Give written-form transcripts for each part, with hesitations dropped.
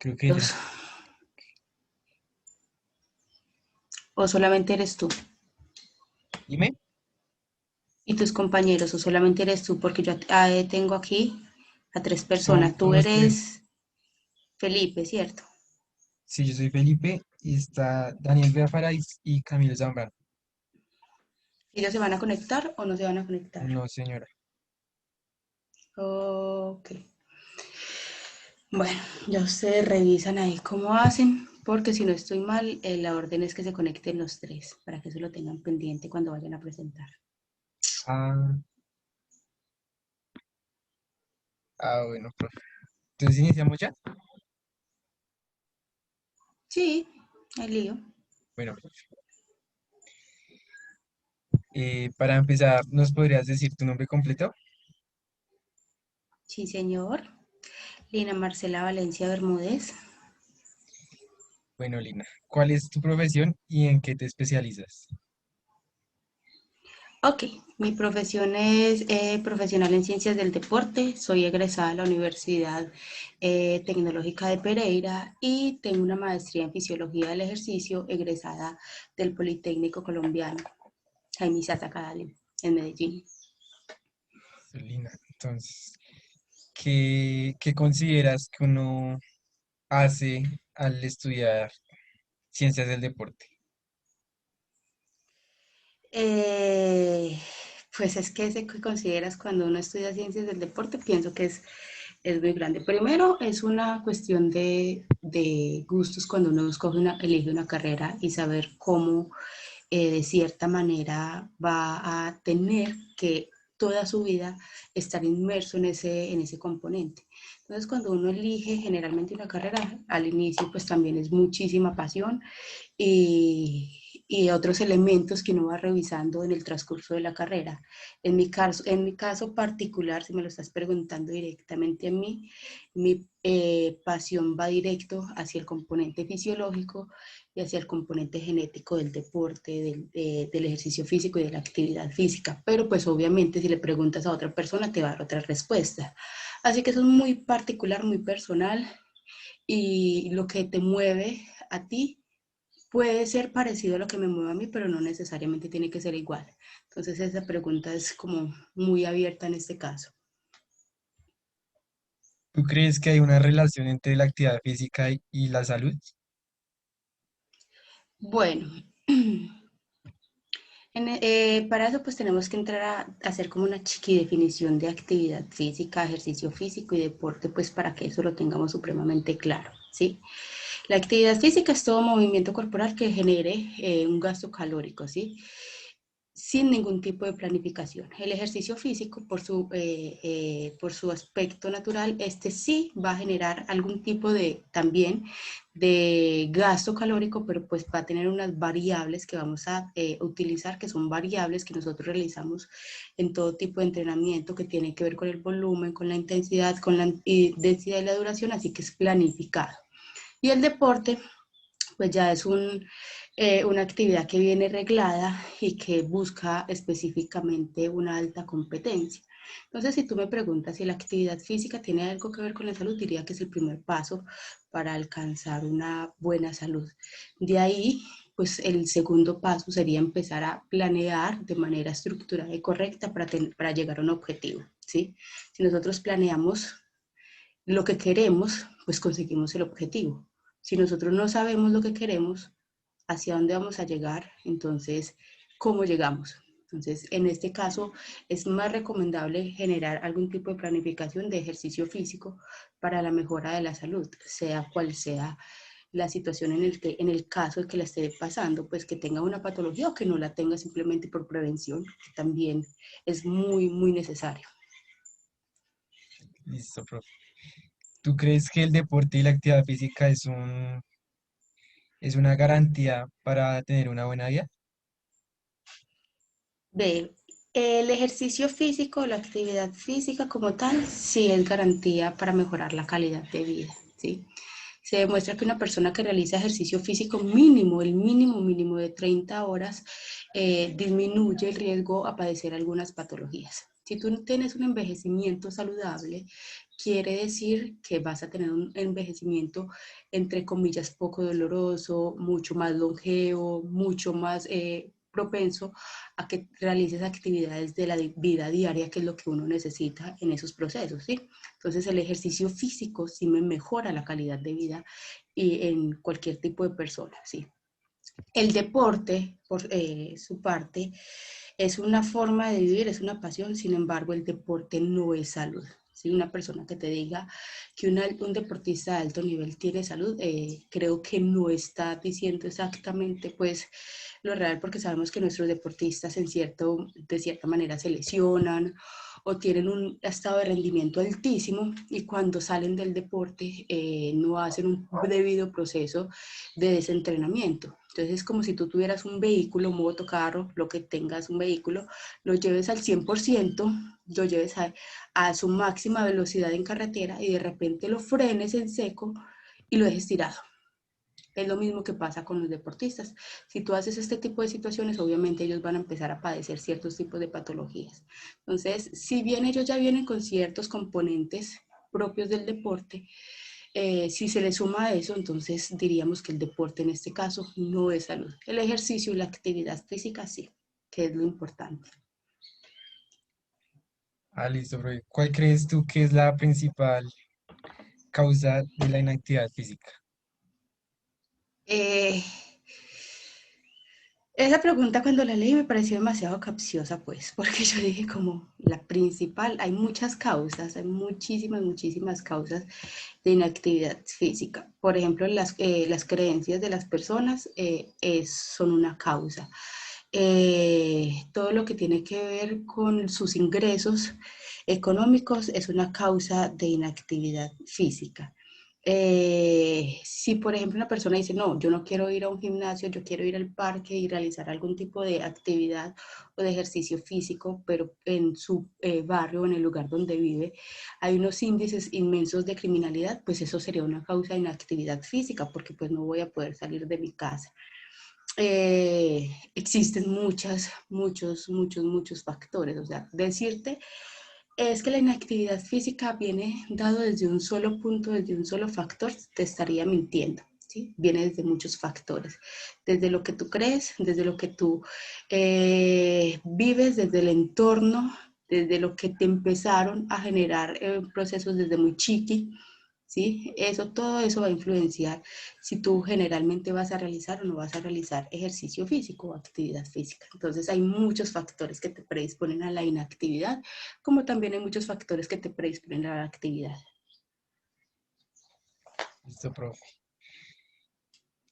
Creo que Dos. ya. ¿O solamente eres tú? Dime. ¿Y tus compañeros? ¿O solamente eres tú? Porque yo tengo aquí a tres personas. Tú Somos tres. eres Felipe, ¿cierto? Sí, yo soy Felipe y está Daniel Beafarais y Camilo Zambrano. ¿Ellos se van a conectar o no se van a conectar? No, señora. Ok. Bueno, ya ustedes revisan ahí cómo hacen, porque si no estoy mal, la orden es que se conecten los tres, para que eso lo tengan pendiente cuando vayan a presentar. Ah, bueno, profe. Entonces iniciamos ya. Sí, hay lío. Bueno, profe. Para empezar, ¿nos podrías decir tu nombre completo? Sí, señor. Lina Marcela Valencia Bermúdez. Bueno, Lina, ¿cuál es tu profesión y en qué te especializas? Ok, mi profesión es profesional en ciencias del deporte. Soy egresada de la Universidad Tecnológica de Pereira y tengo una maestría en fisiología del ejercicio egresada del Politécnico Colombiano, Jaime Sata Cadale, en Medellín. Lina, entonces, ¿qué consideras que uno hace al estudiar ciencias del deporte? Eh, pues es que ese que consideras cuando uno estudia ciencias del deporte, pienso que es muy grande. Primero, es una cuestión de gustos cuando uno elige una carrera y saber cómo de cierta manera va a tener que toda su vida estar inmerso en ese componente. Entonces, cuando uno elige generalmente una carrera, al inicio pues también es muchísima pasión y otros elementos que uno va revisando en el transcurso de la carrera. En mi caso particular, si me lo estás preguntando directamente a mí, mi pasión va directo hacia el componente fisiológico y hacia el componente genético del deporte, del ejercicio físico y de la actividad física. Pero pues obviamente si le preguntas a otra persona te va a dar otra respuesta. Así que eso es muy particular, muy personal y lo que te mueve a ti puede ser parecido a lo que me mueve a mí, pero no necesariamente tiene que ser igual. Entonces esa pregunta es como muy abierta en este caso. ¿Tú crees que hay una relación entre la actividad física y la salud? Bueno, para eso pues tenemos que entrar a hacer como una chiqui definición de actividad física, ejercicio físico y deporte, pues para que eso lo tengamos supremamente claro, ¿sí? La actividad física es todo movimiento corporal que genere un gasto calórico, ¿sí? Sin ningún tipo de planificación. El ejercicio físico, por su aspecto natural, este sí va a generar algún tipo de también de gasto calórico, pero pues va a tener unas variables que vamos a utilizar, que son variables que nosotros realizamos en todo tipo de entrenamiento que tiene que ver con el volumen, con la intensidad, con la densidad y la duración, así que es planificado. Y el deporte pues ya es una actividad que viene reglada y que busca específicamente una alta competencia. Entonces, si tú me preguntas si la actividad física tiene algo que ver con la salud, diría que es el primer paso para alcanzar una buena salud. De ahí, pues el segundo paso sería empezar a planear de manera estructurada y correcta para llegar a un objetivo, ¿sí? Si nosotros planeamos lo que queremos, pues conseguimos el objetivo. Si nosotros no sabemos lo que queremos, hacia dónde vamos a llegar, entonces, ¿cómo llegamos? Entonces, en este caso, es más recomendable generar algún tipo de planificación de ejercicio físico para la mejora de la salud, sea cual sea la situación en el caso de que la esté pasando, pues que tenga una patología o que no la tenga simplemente por prevención, que también es muy, muy necesario. Listo, profe. ¿Tú crees que el deporte y la actividad física es una garantía para tener una buena vida? Ve, el ejercicio físico, la actividad física como tal, sí es garantía para mejorar la calidad de vida, ¿sí? Se demuestra que una persona que realiza ejercicio físico mínimo, el mínimo mínimo de 30 horas, disminuye el riesgo a padecer algunas patologías. Si tú tienes un envejecimiento saludable, quiere decir que vas a tener un envejecimiento, entre comillas, poco doloroso, mucho más longevo, mucho más propenso a que realices actividades de la vida diaria, que es lo que uno necesita en esos procesos, ¿sí? Entonces el ejercicio físico sí me mejora la calidad de vida y en cualquier tipo de persona, ¿sí? El deporte, por su parte, es una forma de vivir, es una pasión, sin embargo, el deporte no es salud. Si una persona que te diga que un deportista de alto nivel tiene salud, creo que no está diciendo exactamente pues lo real, porque sabemos que nuestros deportistas de cierta manera se lesionan o tienen un estado de rendimiento altísimo y cuando salen del deporte no hacen un debido proceso de desentrenamiento. Entonces es como si tú tuvieras un vehículo, moto, carro, lo que tengas, un vehículo, lo lleves al 100%, lo lleves a su máxima velocidad en carretera y de repente lo frenes en seco y lo dejes tirado. Es lo mismo que pasa con los deportistas. Si tú haces este tipo de situaciones, obviamente ellos van a empezar a padecer ciertos tipos de patologías. Entonces, si bien ellos ya vienen con ciertos componentes propios del deporte, si se le suma a eso, entonces diríamos que el deporte en este caso no es salud. El ejercicio y la actividad física sí, que es lo importante. Ah, listo, profe. ¿Cuál crees tú que es la principal causa de la inactividad física? Eh, Esa pregunta cuando la leí me pareció demasiado capciosa, pues, porque yo dije como la principal, hay muchas causas, hay muchísimas, muchísimas causas de inactividad física. Por ejemplo, las creencias de las personas son una causa. Todo lo que tiene que ver con sus ingresos económicos es una causa de inactividad física. Si por ejemplo una persona dice, no, yo no quiero ir a un gimnasio, yo quiero ir al parque y realizar algún tipo de actividad o de ejercicio físico, pero en su barrio o en el lugar donde vive hay unos índices inmensos de criminalidad, pues eso sería una causa de inactividad física, porque pues no voy a poder salir de mi casa. Existen muchos factores, o sea, decirte es que la inactividad física viene dado desde un solo punto, desde un solo factor, te estaría mintiendo. ¿Sí? Viene desde muchos factores, desde lo que tú crees, desde lo que tú vives, desde el entorno, desde lo que te empezaron a generar procesos desde muy chiqui, ¿sí? Todo eso va a influenciar si tú generalmente vas a realizar o no vas a realizar ejercicio físico o actividad física. Entonces hay muchos factores que te predisponen a la inactividad, como también hay muchos factores que te predisponen a la actividad. Listo, profe.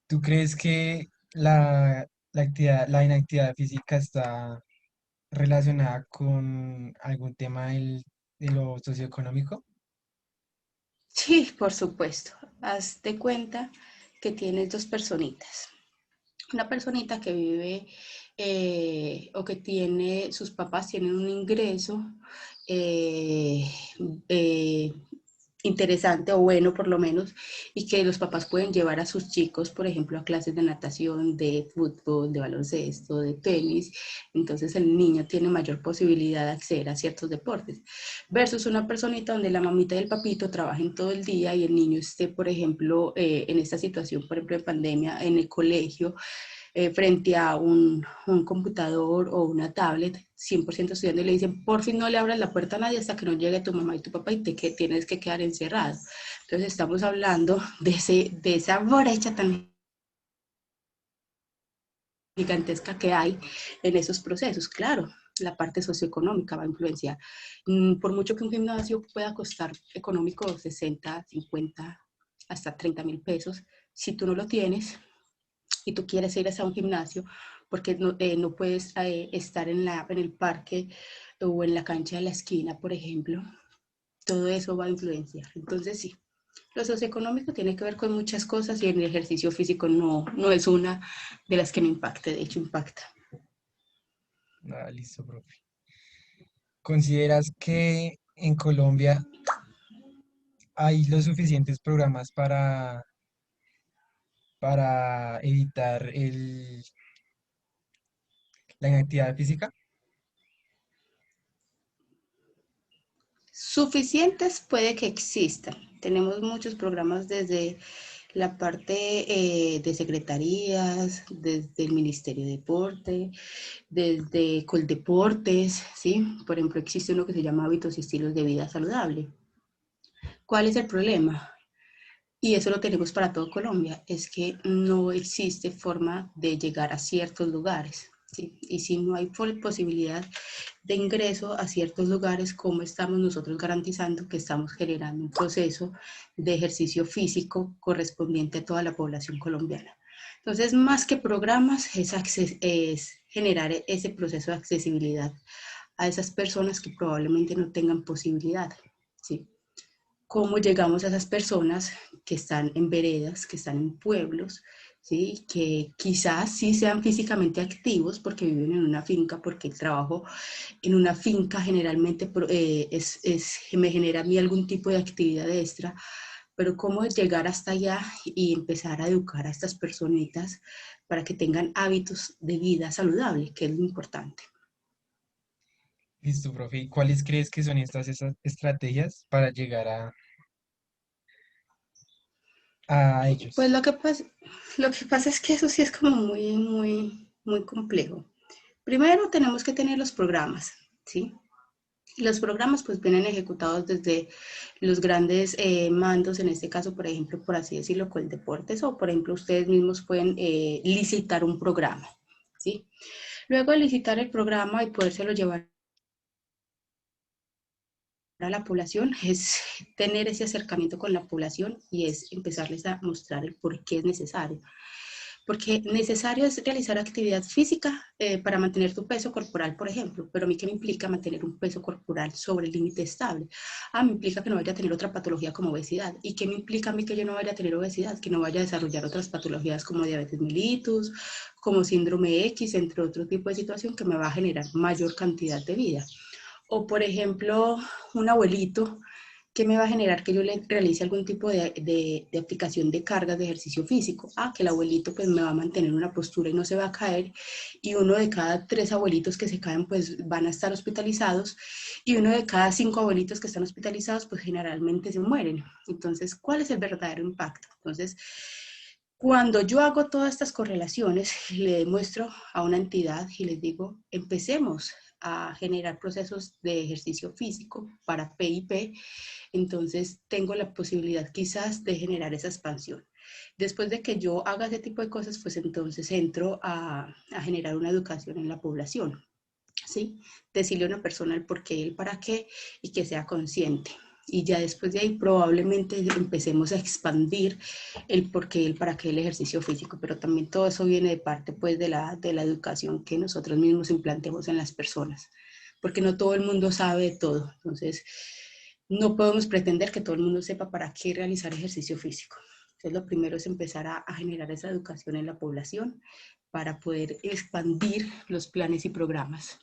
¿Tú crees que la inactividad física está relacionada con algún tema de lo socioeconómico? Sí, por supuesto. Haz de cuenta que tienes dos personitas. Una personita que vive o que tiene, sus papás tienen un ingreso eh, eh, interesante o bueno por lo menos, y que los papás pueden llevar a sus chicos, por ejemplo, a clases de natación, de fútbol, de baloncesto, de tenis, entonces el niño tiene mayor posibilidad de acceder a ciertos deportes, versus una personita donde la mamita y el papito trabajen todo el día y el niño esté, por ejemplo, en esta situación, por ejemplo, de pandemia, en el colegio, frente a un computador o una tablet, 100% estudiando, y le dicen, por fin no le abras la puerta a nadie hasta que no llegue tu mamá y tu papá y que tienes que quedar encerrado. Entonces estamos hablando de esa brecha tan gigantesca que hay en esos procesos. Claro, la parte socioeconómica va a influenciar. Por mucho que un gimnasio pueda costar económico 60, 50, hasta 30.000 pesos, si tú no lo tienes, y tú quieres ir a un gimnasio porque no puedes estar en el parque o en la cancha de la esquina, por ejemplo, todo eso va a influenciar. Entonces, sí, lo socioeconómico tiene que ver con muchas cosas y el ejercicio físico no es una de las que no impacte, de hecho impacta. Ah, listo, profe. ¿Consideras que en Colombia hay los suficientes programas para evitar la inactividad física? Suficientes puede que existan. Tenemos muchos programas desde la parte de secretarías, desde el Ministerio de Deporte, desde Coldeportes, ¿sí? Por ejemplo, existe uno que se llama Hábitos y Estilos de Vida Saludable. ¿Cuál es el problema? Y eso lo tenemos para todo Colombia, es que no existe forma de llegar a ciertos lugares, ¿sí? Y si no hay posibilidad de ingreso a ciertos lugares, ¿cómo estamos nosotros garantizando que estamos generando un proceso de ejercicio físico correspondiente a toda la población colombiana? Entonces, más que programas, es generar ese proceso de accesibilidad a esas personas que probablemente no tengan posibilidad, ¿sí? ¿Cómo llegamos a esas personas que están en veredas, que están en pueblos, ¿sí? Que quizás sí sean físicamente activos porque viven en una finca, porque el trabajo en una finca generalmente me genera a mí algún tipo de actividad extra, pero cómo llegar hasta allá y empezar a educar a estas personitas para que tengan hábitos de vida saludable, que es lo importante. Listo, profe. ¿Y cuáles crees que son esas estrategias para llegar a Pues ellos? lo que pasa es que eso sí es como muy complejo. Primero tenemos que tener los programas, ¿sí? Los programas pues vienen ejecutados desde los grandes mandos, en este caso, por ejemplo, por así decirlo, con el deportes, o por ejemplo, ustedes mismos pueden licitar un programa, ¿sí? Luego de licitar el programa y podérselo llevar a la población es tener ese acercamiento con la población y es empezarles a mostrar el por qué es necesario. Porque necesario es realizar actividad física para mantener tu peso corporal, por ejemplo, pero a mí qué me implica mantener un peso corporal sobre el límite estable. Me implica que no vaya a tener otra patología como obesidad. ¿Y qué me implica a mí que yo no vaya a tener obesidad? Que no vaya a desarrollar otras patologías como diabetes mellitus, como síndrome X, entre otro tipo de situación que me va a generar mayor cantidad de vida. O por ejemplo, un abuelito que me va a generar que yo le realice algún tipo de aplicación de cargas de ejercicio físico. Que el abuelito pues me va a mantener una postura y no se va a caer, y uno de cada 3 abuelitos que se caen pues van a estar hospitalizados, y uno de cada 5 abuelitos que están hospitalizados pues generalmente se mueren. Entonces, ¿cuál es el verdadero impacto? Entonces, cuando yo hago todas estas correlaciones, le demuestro a una entidad y les digo, empecemos a generar procesos de ejercicio físico para PIP, entonces tengo la posibilidad quizás de generar esa expansión. Después de que yo haga ese tipo de cosas, pues entonces entro a generar una educación en la población, ¿sí? Decirle a una persona el por qué, el para qué, y que sea consciente. Y ya después de ahí probablemente empecemos a expandir el por qué, el para qué, el ejercicio físico, pero también todo eso viene de parte pues de la educación que nosotros mismos implantemos en las personas, porque no todo el mundo sabe de todo. Entonces, no podemos pretender que todo el mundo sepa para qué realizar ejercicio físico. Entonces, lo primero es empezar a generar esa educación en la población para poder expandir los planes y programas.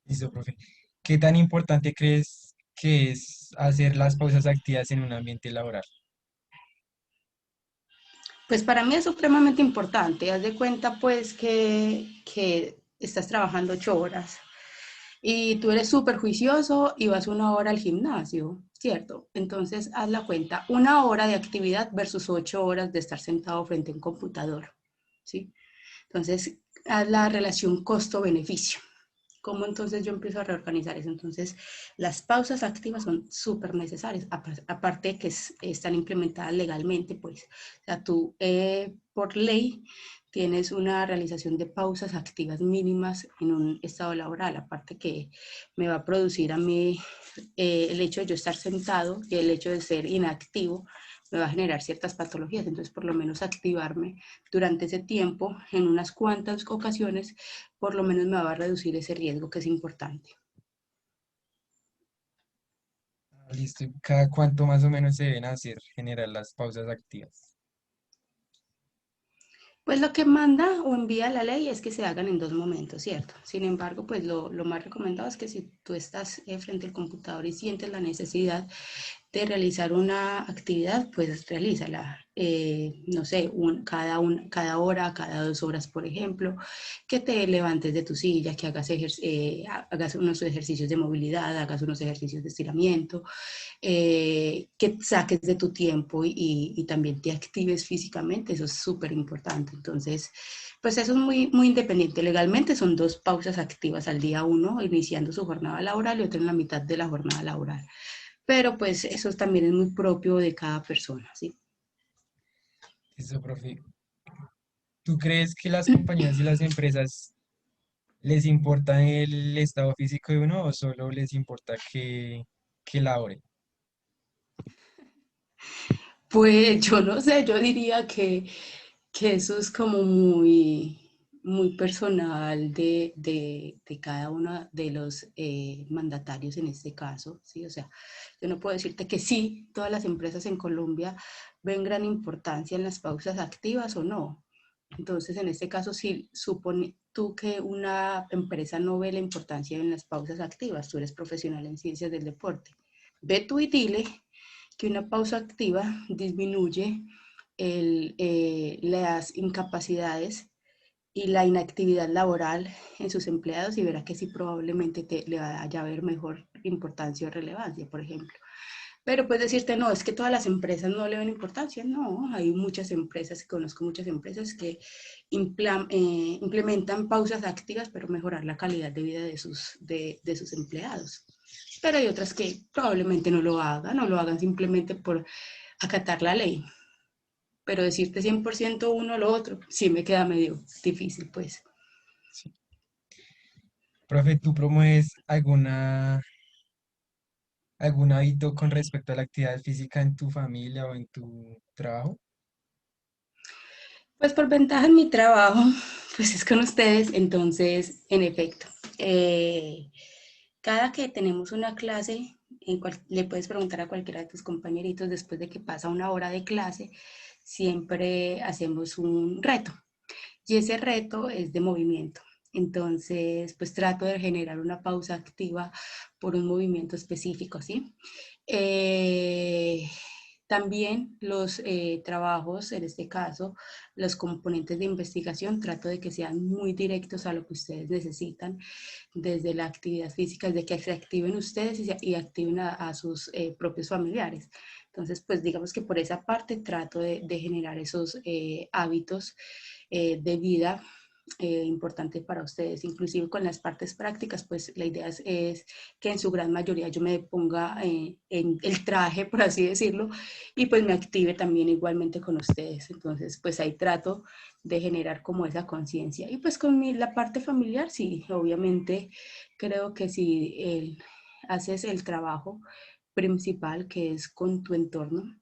Listo, profe. ¿Qué tan importante crees que es hacer las pausas activas en un ambiente laboral? Pues para mí es supremamente importante. Haz de cuenta pues que estás trabajando 8 horas y tú eres súper juicioso y vas 1 hora al gimnasio, ¿cierto? Entonces haz la cuenta, 1 hora de actividad versus 8 horas de estar sentado frente a un computador, ¿sí? Entonces haz la relación costo-beneficio. ¿Cómo entonces yo empiezo a reorganizar eso? Entonces, las pausas activas son súper necesarias, aparte de que están implementadas legalmente, pues, o sea, tú por ley tienes una realización de pausas activas mínimas en un estado laboral, aparte que me va a producir a mí el hecho de yo estar sentado y el hecho de ser inactivo me va a generar ciertas patologías, entonces por lo menos activarme durante ese tiempo en unas cuantas ocasiones por lo menos me va a reducir ese riesgo que es importante. Listo. ¿Cada cuánto más o menos se deben hacer generar las pausas activas? Pues lo que manda o envía la ley es que se hagan en 2 momentos, ¿cierto? Sin embargo, pues lo más recomendado es que si tú estás frente al computador y sientes la necesidad de realizar una actividad, pues realízala. No sé, cada hora, cada 2 horas, por ejemplo, que te levantes de tu silla, que hagas unos ejercicios de movilidad, hagas unos ejercicios de estiramiento, que saques de tu tiempo y también te actives físicamente, eso es súper importante. Entonces, pues eso es muy, muy independiente. Legalmente son 2 pausas activas al día, uno iniciando su jornada laboral y otro en la mitad de la jornada laboral. Pero pues eso también es muy propio de cada persona, ¿sí? Listo, profe. ¿Tú crees que las compañías y las empresas les importa el estado físico de uno o solo les importa que labore? Pues yo no sé, yo diría que eso es como muy, muy personal de cada uno de los mandatarios en este caso, ¿sí? O sea, yo no puedo decirte que sí, todas las empresas en Colombia ven gran importancia en las pausas activas o no. Entonces, en este caso, si supone tú que una empresa no ve la importancia en las pausas activas, tú eres profesional en ciencias del deporte, ve tú y dile que una pausa activa disminuye las incapacidades y la inactividad laboral en sus empleados y verá que sí probablemente le vaya a haber mejor importancia o relevancia, por ejemplo. Pero puedes decirte, no, es que todas las empresas no le ven importancia. No, hay muchas empresas, conozco muchas empresas que implementan pausas activas para mejorar la calidad de vida de sus empleados. Pero hay otras que probablemente no lo hagan simplemente por acatar la ley. Pero decirte 100% uno o lo otro, sí me queda medio difícil, pues. Sí. Profe, ¿tú promueves algún hábito con respecto a la actividad física en tu familia o en tu trabajo? Pues por ventaja en mi trabajo, pues es con ustedes, entonces, en efecto, cada que tenemos una clase, le puedes preguntar a cualquiera de tus compañeritos después de que pasa una hora de clase, siempre hacemos un reto. Y ese reto es de movimiento. Entonces, pues trato de generar una pausa activa por un movimiento específico, ¿sí? Eh, También los trabajos, en este caso, los componentes de investigación, trato de que sean muy directos a lo que ustedes necesitan, desde la actividad física, desde que se activen ustedes y activen a sus propios familiares. Entonces, pues digamos que por esa parte trato de generar esos hábitos de vida importante para ustedes. Inclusive con las partes prácticas, pues la idea es que en su gran mayoría yo me ponga en el traje, por así decirlo, y pues me active también igualmente con ustedes. Entonces, pues ahí trato de generar como esa conciencia. Y pues con la parte familiar, sí, obviamente creo que si haces el trabajo principal, que es con tu entorno,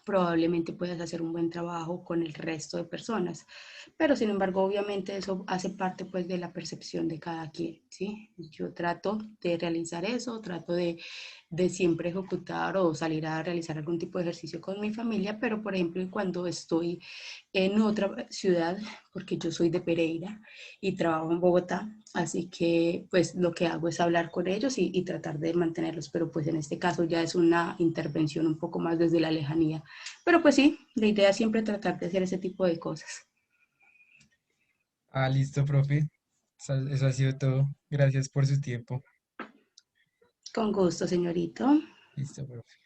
probablemente puedas hacer un buen trabajo con el resto de personas. Pero sin embargo, obviamente eso hace parte pues de la percepción de cada quien, ¿sí? Yo trato de realizar eso, trato de siempre ejecutar o salir a realizar algún tipo de ejercicio con mi familia, pero por ejemplo, cuando estoy en otra ciudad, porque yo soy de Pereira y trabajo en Bogotá, así que pues lo que hago es hablar con ellos y tratar de mantenerlos, pero pues en este caso ya es una intervención un poco más desde la lejanía. Pero pues sí, la idea es siempre tratar de hacer ese tipo de cosas. Ah, listo, profe. Eso ha sido todo. Gracias por su tiempo. Con gusto, señorito. Listo, profe.